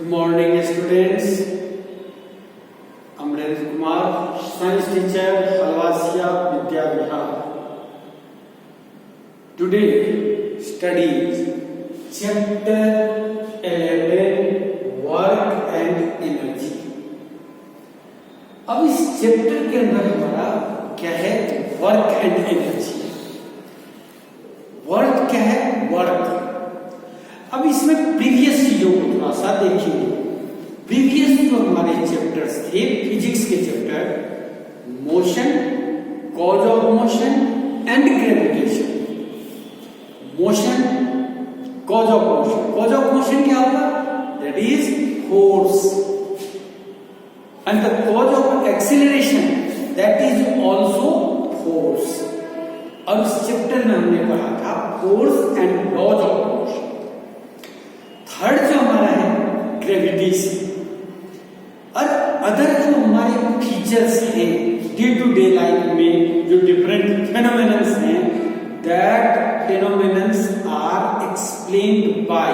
Good morning, students. I'm Renju Kumar, science teacher, Halwasia Vidya Vihar. Today, studies chapter 11, work and energy. अब इस chapter के अंदर हमारा क्या है? Work and energy. वर्क क्या है? वर्क. अब इसमें प्रीवियस चीजों को थोड़ा सा देखेंगे. प्रीवियस जो हमारे चैप्टर्स थे फिजिक्स के chapter, motion, cause of motion and gravitation. Motion, cause of motion. Cause of motion क्या होगा? That is force. And the cause of acceleration that is also force. और इस चैप्टर में हमने पढ़ा था force and laws of motion. Third जो हमारा है ग्रेविटेशन. और अदर जो हमारे फीचर्स हैं डे टू डे लाइफ में जो डिफरेंट फेनोमेनन्स हैं, that phenomenons are explained by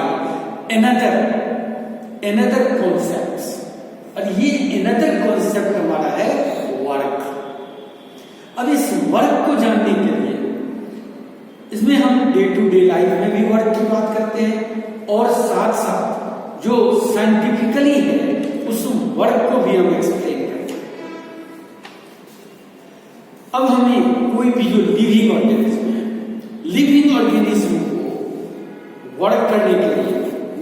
another concepts. और ये अनदर कॉन्सेप्ट हमारा है वर्क. अब इस वर्क को जानने के लिए इसमें हम डे टू डे लाइफ में भी वर्क की बात करते हैं और साथ साथ जो साइंटिफिकली है उस वर्क को भी हम एक्सप्लेन करते हैं. अब हमें कोई भी जो लिविंग ऑर्गेनिज्म को वर्क करने के लिए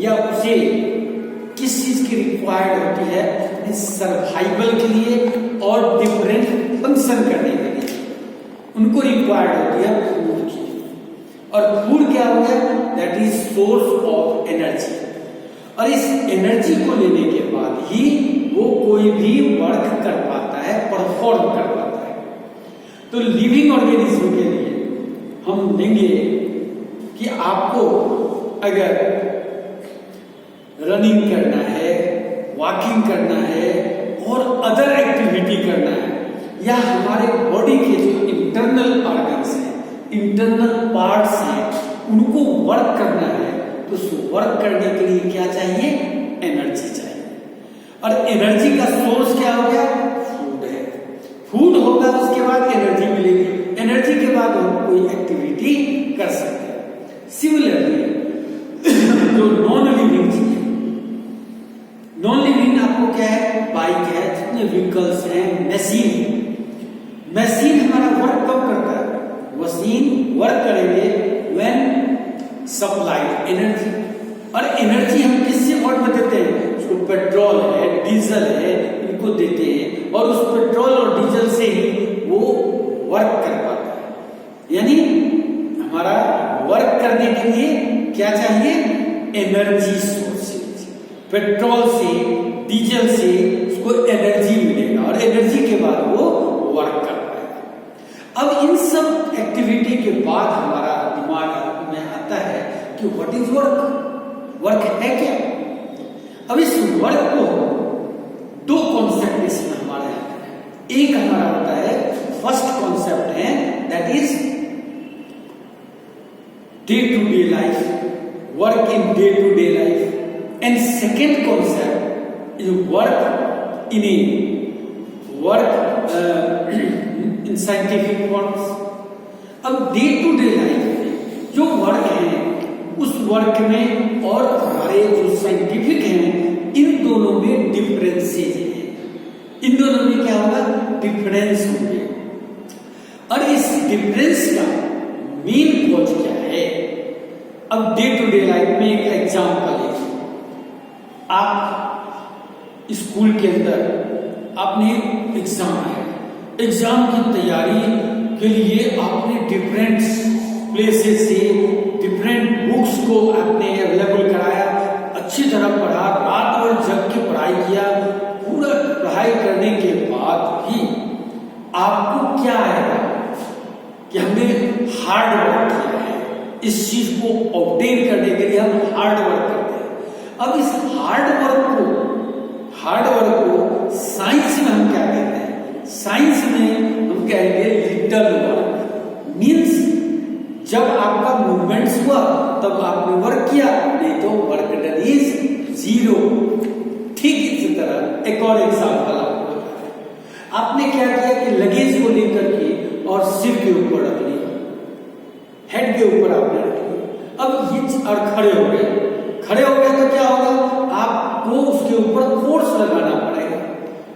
या उसे किस चीज की रिक्वायर्ड होती है? सर्वाइवल के लिए और डिफरेंट फंक्शन करने के लिए उनको रिक्वायर्ड होती है फूड की. और फूड क्या हो गया? That is source of energy. और इस एनर्जी को लेने के बाद ही वो कोई भी वर्क कर पाता है, परफॉर्म कर पाता है. तो लिविंग ऑर्गेनिज्म के लिए हम देंगे कि आपको अगर रनिंग करना है, वॉकिंग करना है और अदर एक्टिविटी करना है, या हमारे बॉडी के जो इंटरनल ऑर्गन्स हैं, इंटरनल पार्ट्स हैं, उनको वर्क करना है, तो उस वर्क करने के लिए क्या चाहिए? एनर्जी चाहिए. और एनर्जी का सोर्स क्या हो गया? फूड है. फूड होगा उसके बाद एनर्जी मिलेगी. एनर्जी के बाद हम कोई एक्टिविटी कर सकते हैं. सिमिलरली जो नॉन लिविंग चीज, नॉन लिविंग आपको क्या है? बाइक है, जितने व्हीकल्स हैं, मशीन हमारा वर्क कब करता है? मशीन वर्क करेंगे व्हेन सप्लाइड एनर्जी. और एनर्जी हम किससे वर्क में देते हैं? उसको पेट्रोल है, डीजल है, इनको देते हैं और उस पेट्रोल और डीजल से ही वो वर्क कर पाता है. यानी हमारा वर्क करने के लिए क्या चाहिए? Energy sources. पेट्रोल से, डीजल से उसको एनर्जी मिलेगा और एनर्जी के बाद वो वर्क कर पाएगा. अब इन सब एक्टिविटी के बाद हमारा दिमाग में आता है कि व्हाट इज वर्क? वर्क है क्या? अब इस वर्क को दो कॉन्सेप्ट इसमें हमारे आते हैं. एक हमारा होता है, फर्स्ट कॉन्सेप्ट है that is day to day life, work in day to day life. And second concept is work in scientific works. अब डे टू डे लाइफ में जो वर्क है उस वर्क में और हमारे जो साइंटिफिक हैं, इन दोनों में डिफरेंसेस हैं. इन दोनों में क्या होगा? डिफरेंस होंगे. और इस डिफरेंस का मेन कॉज क्या है? अब डे टू डे लाइफ में एक एग्जांपल है. आप स्कूल के अंदर आपने एग्जाम है, एग्जाम की तैयारी के लिए आपने डिफरेंट प्लेसेस से डिफरेंट बुक्स को आपने अवेलेबल कराया, अच्छी तरह पढ़ा, रात और जग के पढ़ाई किया. पूरा पढ़ाई करने के बाद भी आपको क्या आएगा कि हमने हार्ड वर्क किया है. इस चीज को ऑब्टेन करने के लिए हम हार्ड वर्क करते हैं. अब इस हार्ड वर्क को साइंस में हम क्या कहते हैं? साइंस में हम कहेंगे लिटल वर्क. मीन्स जब आपका मूवमेंट्स हुआ तब आपने वर्क किया, नहीं तो वर्क डन इज जीरो. एक और एग्जांपल आपको बता रहे हैं। आपने क्या किया कि लगेज को लेकर के और सिर के ऊपर रख लिया, हेड के ऊपर आपने रख लिया। अब ये और खड़े हो गए तो क्या होगा, आपको उसके ऊपर फोर्स लगाना पड़ेगा,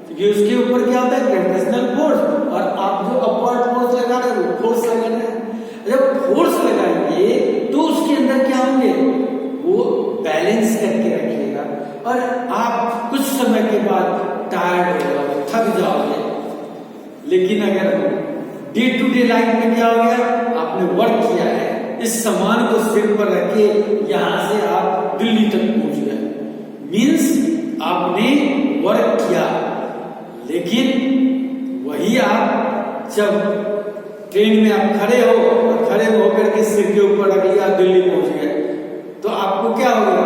क्योंकि उसके ऊपर क्या होता है ग्रेविटेशनल फोर्स, और आप जो अपवर्ड फोर्स लगा रहे हो फोर्स लगा रहे हैं। जब फोर्स लगाएंगे तो उसके अंदर क्या होंगे, वो बैलेंस करके रखिएगा, और आप कुछ समय के बाद टायर्ड हो जाओगे, थक जाओगे। लेकिन अगर डे टू डे लाइफ में क्या हो गया, आपने वर्क किया है, इस सामान को सिर पर रखे यहां से आप दिल्ली तक पहुंच गए, मीन्स आपने वर्क किया। लेकिन वही आप जब ट्रेन में आप खड़े होकर के सिर के ऊपर रख लिया, दिल्ली पहुंच गए, तो आपको क्या होगा,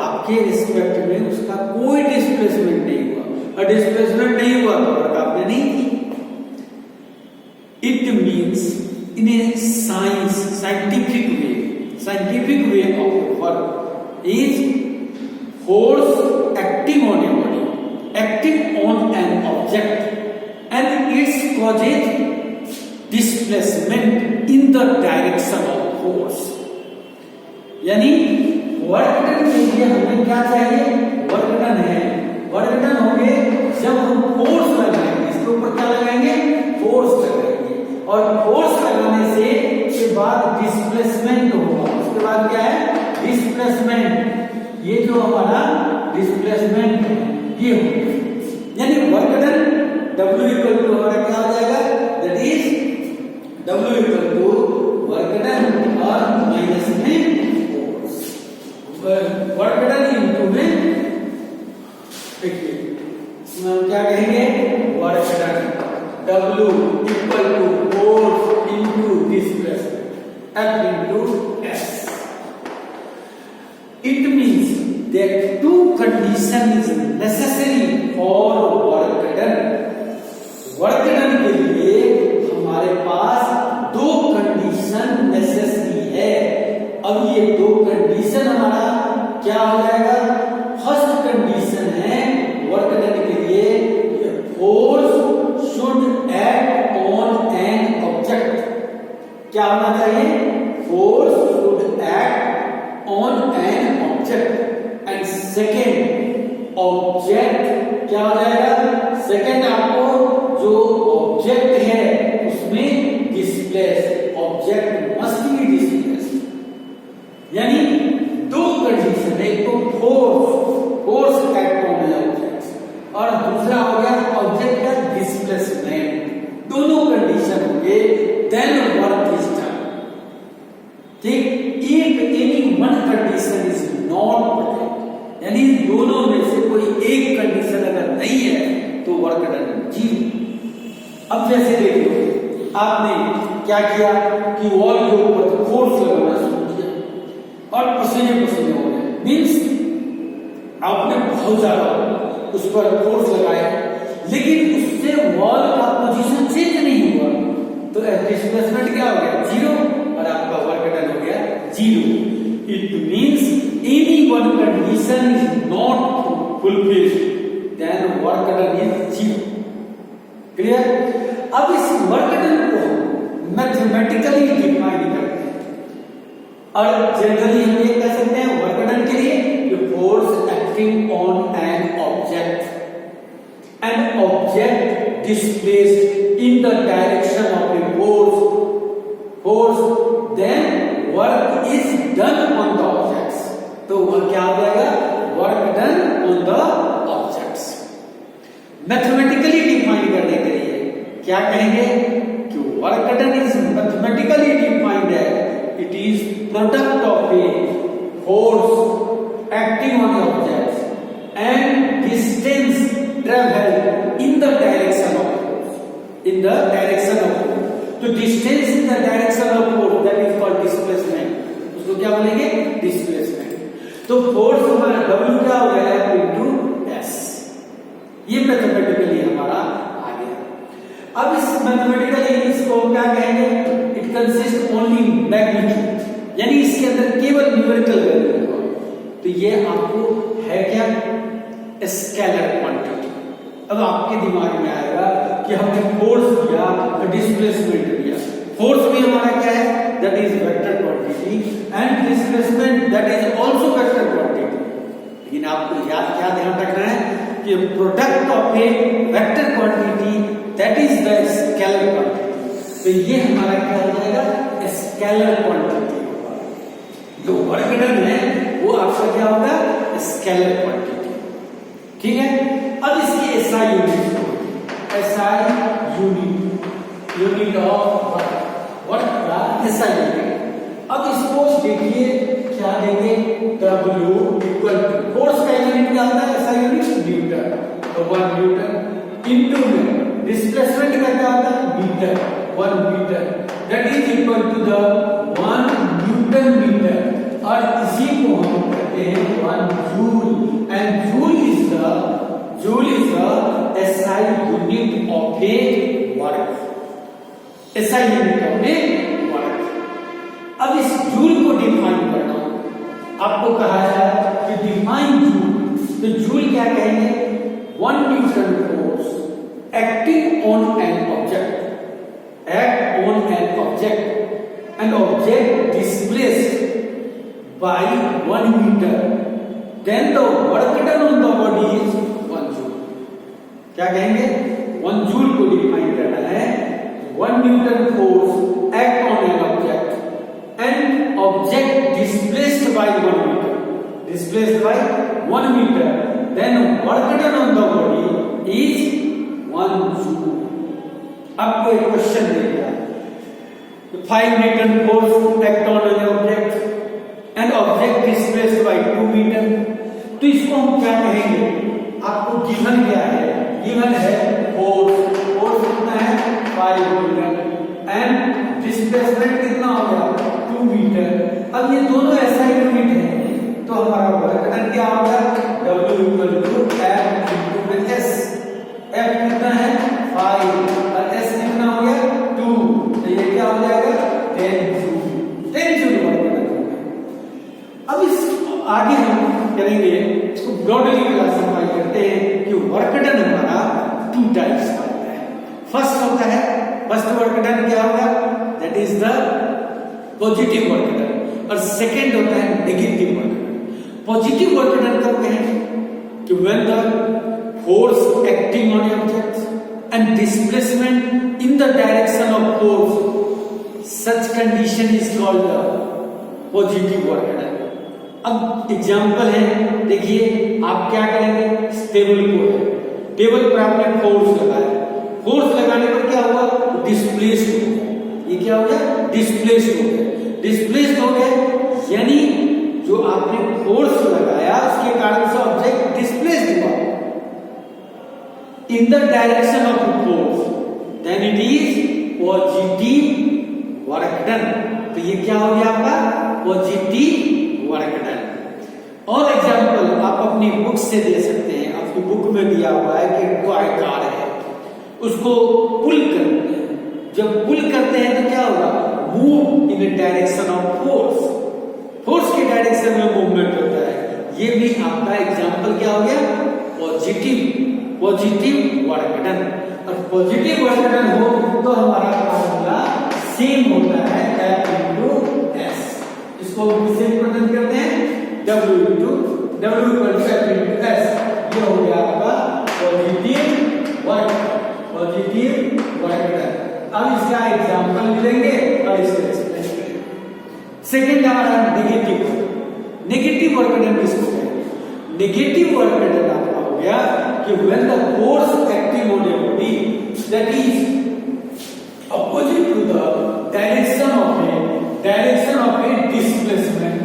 आपके रिस्पेक्ट में उसका कोई डिस्प्लेसमेंट नहीं हुआ, और डिस्प्लेसमेंट नहीं हुआ तो वर्क आपने नहीं की। It means in a scientific way of work is force acting on a body, acting on an object, and it causes displacement in the direction of force. यानी वर्क डन के लिए हमें क्या चाहिए, वर्क डन है, work done होंगे जब हम फोर्स लगाएंगे, इसके ऊपर क्या लगाएंगे, फोर्स लगाएंगे, और फोर्स लगाने से उसके बाद डिस्प्लेसमेंट होगा। उसके बाद क्या है, डिस्प्लेसमेंट। ये जो हमारा डिस्प्लेसमेंट ये होगा, यानी work done W equal to हमारा क्या हो जाएगा, that is W equal to work done और माइनस में फोर्स, वर्क डन इनटू में, देखिए इसमें हम क्या कहेंगे, work done W equal to force into displacement, F into S. It means that two conditions is necessary for work done. Work done के लिए हमारे पास दो कंडीशन नेसेसरी है। अब ये दो कंडीशन हमारा क्या हो जाएगा, फर्स्ट कंडीशन है वर्क डन के लिए, force should act on an object। क्या होना चाहिए, force should act on an object, and second object क्या हो जाएगा, सेकंड आपको जो ऑब्जेक्ट है उसमें displace, object must be displace. यानी दो कंडीशन है, एक तो force act on an object, और दूसरा हो गया ऑब्जेक्ट का डिस्प्लेसमेंट। दोनों कंडीशन होंगे देन वर्क इज डन। ठीक, एक any one condition is not present, यानी दोनों में से कोई एक कंडीशन अगर नहीं है तो वर्क डन जीरो। अब जैसे देखो आपने क्या किया कि वॉल के ऊपर फोर्स लगाना शुरू किया और पसीने हो गए, मीन्स आपने बहुत ज्यादा उस पर फोर्स लगाया, लेकिन उससे वॉल का पोजीशन चेंज नहीं हुआ, तो डिस्प्लेसमेंट क्या हो गया, जीरो, और आपका वर्क डन हो गया zero. It means any one condition is not fulfilled, then work done is zero. Clear. अब इस वर्क डन को मैथमेटिकली डिफाइन करते हैं, और जनरली हम ये कह सकते हैं वर्क डन के लिए force acting on an object, an object displaced in the direction of a force, then work is done on the objects। तो वह क्या हो जाएगा, work done on the objects. Mathematically define करने के लिए क्या कहेंगे कि work done is mathematically defined है, it is product of a force acting on the objects and distance traveled in the direction of force, तो distance in the direction of force, that is called displacement, उसको क्या बोलेंगे, displacement. तो force हमारा W क्या हो गया, F into S। ये मैथमेटिकली हमारा आ गया। अब इस मैथमेटिकली इसको क्या कहेंगे, इट कंसिस्ट ओनली मैग्नीट्यूड, यानी इसके अंदर केवल न्यूमेरिकल वैल्यू। तो ये आपको है क्या, स्केलर क्वांटिटी, अब आपके दिमाग में आएगा कि हमने फोर्स दिया, डिस्प्लेसमेंट दिया। फोर्स भी हमारा क्या है, that is vector quantity, and displacement that is also vector quantity. लेकिन आपको याद क्या ध्यान रखना है कि product of A vector quantity that is the scalar quantity. तो ये हमारा क्या हो जाएगा, स्केलर क्वांटिटी होगा। जो वर्क डन है वो आपका क्या होगा, स्केलर क्वांटिटी। ठीक है, अब इसकी SI unit, SI unit of work का एसआई यूनिट। अब इसको देखिए क्या देंगे, W इक्वल टू फोर्स का यूनिट क्या होता है, एसआई यूनिट न्यूटन। तो 1 न्यूटन इनटू में डिस्प्लेसमेंट का क्या होता है, metre, 1 metre, that is equal to the 1 newton metre. और इसी को हम कहते हैं 1 joule, and joule is the SI unit of a work, SI unit of a work. अब इस जूल को डिफाइन करना, आपको कहा जाए कि डिफाइन जूल, तो जूल क्या कहेंगे, 1 Newton force acting on an object, act on an object, an object displaced by 1 meter, then the work done on the body is 1 joule. क्या कहेंगे, 1 joule को डिफाइन करना है, 1 Newton force act on an object, and object displaced bye 1 meter, displaced by 1 meter, then work done on the body is 1 joule. आपको एक question दे दिया, 5 newton force act on an object and object displaced by 2 metre. तो इसको हम क्या कहेंगे, आपको गिवन क्या है, गिवन है फोर्स कितना है 5 न्यूटन एंड डिस्प्लेसमेंट कितना हो गया 2 मीटर। अब ये दोनों ऐसा यूनिट है, तो हमारा वर्क डन क्या होगा, W equal to F into S। F कितना है 5 और S कितना हो गया 2, तो ये क्या हो जाएगा 10 जूल वर्क डन। अब इस आगे हम करेंगे, इसको ब्रॉडली क्लासिफाई करते हैं कि वर्क डन हमारा 2 टाइप्स का होता है। फर्स्ट वर्क डन क्या होगा, that is the positive work done, और सेकंड होता है negative work done. Positive work done कब कहेंगे, कि when the force acting on object and displacement in the direction of force, such condition is called the positive work done. अब example है, देखिए आप क्या करेंगे, टेबल को है, टेबल पर आपने फोर्स लगाया, फोर्स लगाने पर क्या हुआ, डिस्प्लेस्ड हो गया। ये क्या हो गया, डिस्प्लेस्ड हो गया, यानी जो आपने फोर्स लगाया उसके कारण से ऑब्जेक्ट डिस्प्लेस्ड हुआ in the direction of the force, then it is positive work done। तो ये क्या हो गया आपका पॉजिटिव वर्क डन। और एग्जांपल आप अपनी बुक से दे सकते हैं, आपकी बुक में दिया हुआ है कि टॉय कार है, उसको पुल करते हैं, जब पुल करते हैं तो क्या होगा, move in direction of force के डायरेक्शन में मूवमेंट होता है। ये भी आपका एग्जांपल क्या हो गया, पॉजिटिव वर्क डन। और पॉजिटिव वर्क डन हो तो हमारा फॉर्मूला सेम होता है F इनटू S। इसको किससे रिप्रेजेंट करते हैं, W into F into S। ये हो गया आपका पॉजिटिव वर्क डन। अब इसका एग्जांपल मिलेंगे और इसको एक्सप्लेन करेंगे। सेकंड हमारा नेगेटिव वर्क डन किसको कहेंगे, नेगेटिव वर्क डन आपका हो गया कि when the force acting on a body that is opposite to the direction of a displacement,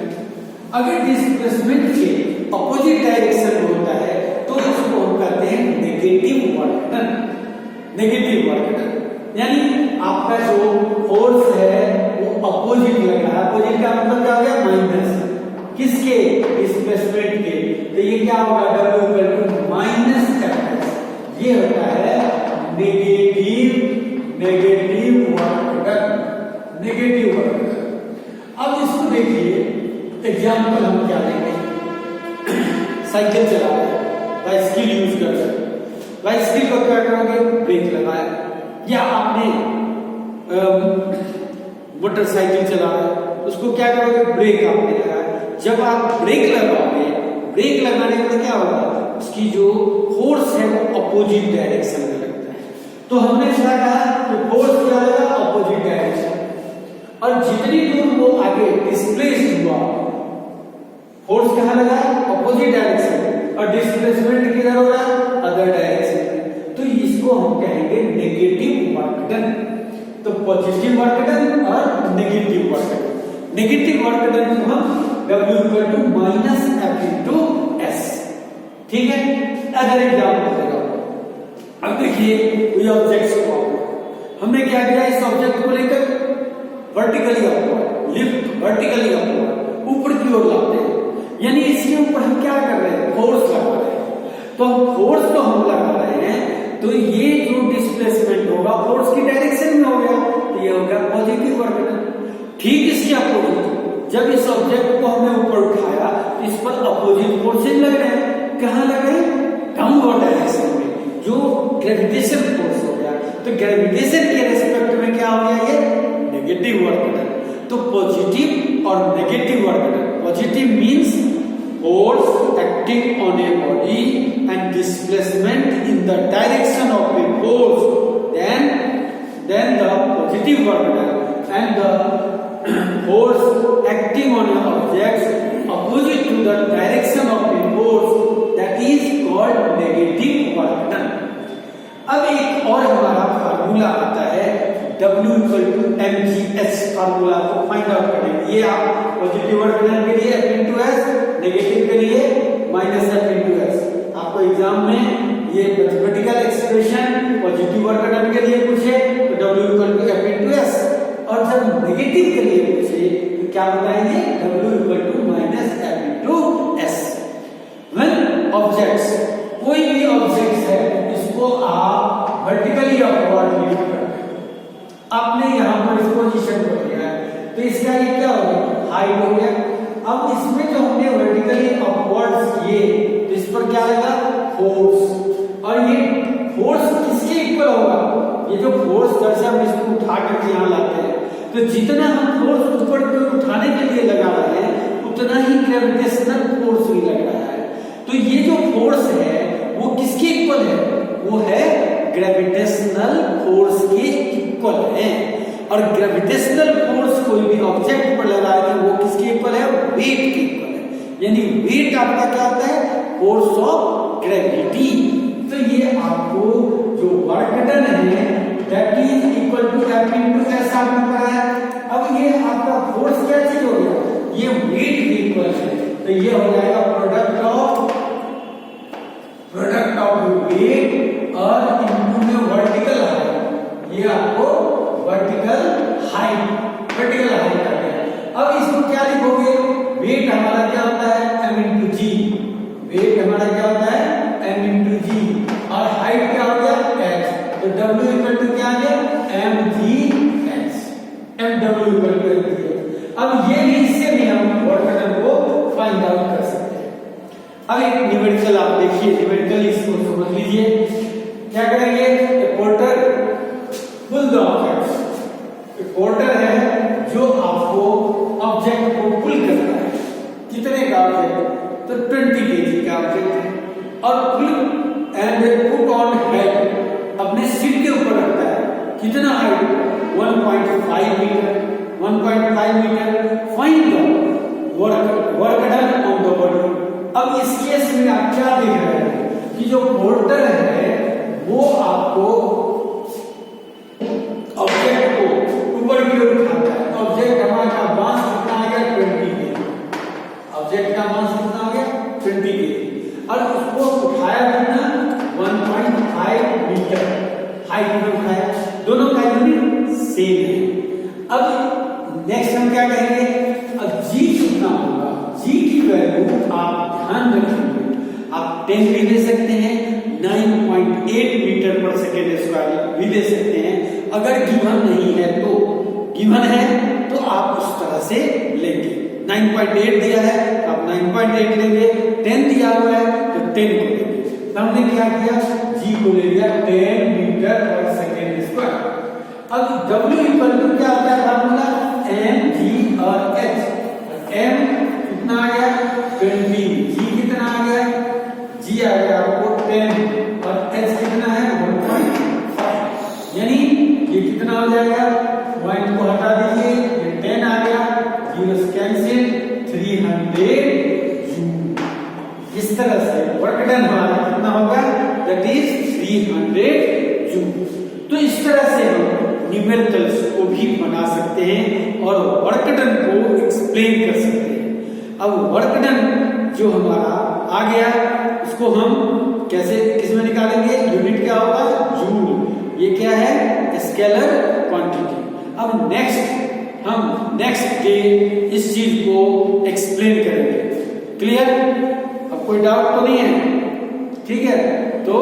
अगर डिस्प्लेसमेंट के अपोजिट डायरेक्शन में होता है तो इसको हम कहते हैं नेगेटिव वर्क डन। यानी आपका जो फोर्स है वो अपोजिट लग रहा है, अपोजिट का मतलब क्या हो गया, माइनस किसके, डिस्प्लेसमेंट के। तो ये क्या होगा, W equal to minus F। ये होता है नेगेटिव वर्क डन। अब इसको देखिए, एग्जाम्पल हम क्या लेंगे, साइकिल चला रहे हैं, बाइसिकल यूज कर रहे हैं, बाइसिकल को क्या करोगे, ब्रेक लगाया, या आपने मोटरसाइकिल चला रहे हो उसको क्या करोगे, ब्रेक आपने लगाया। जब आप ब्रेक लगाओगे, ब्रेक लगाने पर क्या होगा, उसकी जो फोर्स है वो अपोजिट डायरेक्शन में लगता है। तो हमने क्या कहा कि फोर्स क्या लगा, अपोजिट डायरेक्शन, और जितनी दूर वो आगे डिस्प्लेस्ड हुआ, फोर्स कहाँ लगा, अपोजिट डायरेक्शन, और डिस्प्लेसमेंट किधर हो रहा है, अदर डायरेक्शन में। तो इसको हम कहेंगे नेगेटिव वर्क डन। तो पॉजिटिव वर्क डन और negative work done. Negative work done को हम W minus F into S, ठीक है। अगर एग्जाम्पल देगा, अब देखिए कोई ऑब्जेक्ट को हमने क्या किया, इस ऑब्जेक्ट को लेकर vertically upward, lift vertically upward, ऊपर की ओर लाते हैं, यानी इसके ऊपर हम क्या कर रहे हैं, फोर्स लगा रहे हैं। तो फोर्स तो हम लगा रहे हैं, तो ये जो डिस्प्लेसमेंट होगा फोर्स की डायरेक्शन में हो गया, तो ये हो गया पॉजिटिव वर्क डन। ठीक इसके अपोजिट, जब इस ऑब्जेक्ट को हमने ऊपर उठाया तो इस पर अपोजिट फोर्सेज लग रहे हैं, कहां लग रहे हैं, डाउनवर्ड डायरेक्शन में, जो ग्रेविटेशन फोर्स हो गया। तो ग्रेविटेशन के रेस्पेक्ट में क्या हो गया, ये नेगेटिव वर्क डन। तो पॉजिटिव और negative work done, positive means force acting on a body and displacement in the direction of a force, then the positive work done, and the force acting on an object opposite to the direction of a force, that is called negative work done. अब एक और हमारा formula आता है W = mgh, formula को find out करेंगे। ये आप पॉजिटिव वर्क डन के लिए F इंटू एस, नेगेटिव के लिए माइनस F इंटू एस। आपको एग्जाम में ये mathematical expression positive work done के लिए पूछे तो W = F इंटू एस, और जब नेगेटिव के लिए पूछे तो क्या बताएंगे, W = minus F into S. When objects, कोई भी ऑब्जेक्ट है इसको आप वर्टिकली अपवर्ड लिफ्ट करते हैं, आपने यहां पर इस पोजीशन को लिया है, तो इसका ये क्या हो गया, हाइट हो गया। अब इसमें जो हमने वर्टिकली अपवर्ड्स किए तो इस पर क्या लगा, फोर्स, और ये फोर्स किसके इक्वल होगा, ये जो फोर्स जैसे हम इसको उठा करके यहाँ लाते हैं, तो जितना हम फोर्स ऊपर की ओर उठाने के लिए लगा रहे हैं उतना ही ग्रेविटेशनल फोर्स भी लग रहा है। तो ये जो फोर्स है वो किसके इक्वल है, वो है ग्रेविटेशनल फोर्स के इक्वल है। और ग्रेविटेशनल फोर्स कोई भी ऑब्जेक्ट पर लगाएंगे वो किसके इक्वल है, वेट के इक्वल है। यानी वेट आपका क्या होता है, फोर्स ऑफ ग्रेविटी। तो ये आपको जो वर्क डन है that is equal to F into S आपने पढ़ा है। अब ये आपका फोर्स क्या चीज हो गया, ये वेट के इक्वल है, तो ये हो जाएगा प्रोडक्ट ऑफ वेट और इनटू में वर्टिकल हाइट, ये आपको वर्टिकल हाइट आ गया। अब इसको क्या लिखोगे, वेट हमारा क्या होता है, m इंटू जी, वेट हमारा क्या होता है, m इंटू जी, और हाइट क्या हो गया, h, तो W इक्वल टू क्या आ गया, mgh, mw equal to mgh। अब ये भी, इससे भी हम वर्क डन को फाइंड आउट कर सकते हैं। अब एक न्यूमेरिकल आप देखिए, न्यूमेरिकल इसको समझ लीजिए। क्या करेंगे, porter pull the object, porter है जो आपको ऑब्जेक्ट को पुल करता है, कितने का ऑब्जेक्ट, तो 20 kg का ऑब्जेक्ट है, और pull and put on head, अपने सिर के ऊपर रखता है, कितना height, 1.5 metre, 1.5 metre. Find the work done on the body. अब इस केस में आप क्या देख रहे हैं कि जो पोर्टर है वो आपको ऑब्जेक्ट को ऊपर की ओर उठाता है। ऑब्जेक्ट हमारा मास कितना आ गया, 20 kg, ऑब्जेक्ट का मास कितना आ गया, 20 kg, और उसको उठाया कितना, 1.5 मीटर हाइट में उठाया, दोनों का यूनिट सेम है। अब नेक्स्ट हम क्या कहेंगे, अब जी कितना होगा, जी की वैल्यू आप ध्यान रखेंगे, आप 10 भी ले सकते हैं, 9.8 मीटर पर सेकेंड स्क्वायर भी ले सकते हैं। अगर गिवन नहीं है तो, गिवन है तो आप उस तरह से लेंगे। 9.8 दिया है आप 9.8 लेंगे, 10 दिया हुआ है तो 10 को लेंगे। हमने क्या किया, जी को ले लिया 10 मीटर पर सेकेंड स्क्वायर। अब W इक्वल टू क्या होता है फार्मूला, m g और h। m कितना आ गया 20, g कितना आ गया, g आ गया आपको 10 और h कितना है 1.5, यानी ये कितना हो जाएगा, पॉइंट को हटा दीजिए, ये 10 आ गया, जीरो कैंसिल, 300 जूल। इस तरह से वर्क डन हमारा कितना होगा, दैट इज 300 जूल। तो इस तरह से हम न्यूमेरिकल्स को भी बना सकते हैं और वर्क डन को एक्सप्लेन कर सकते हैं। अब वर्क डन जो हमारा आ गया उसको हम कैसे किसमें निकालेंगे, यूनिट क्या होगा, जूल। ये क्या है, स्केलर क्वांटिटी। अब हम नेक्स्ट डे इस चीज को एक्सप्लेन करेंगे। क्लियर, अब कोई डाउट तो नहीं है, ठीक है। तो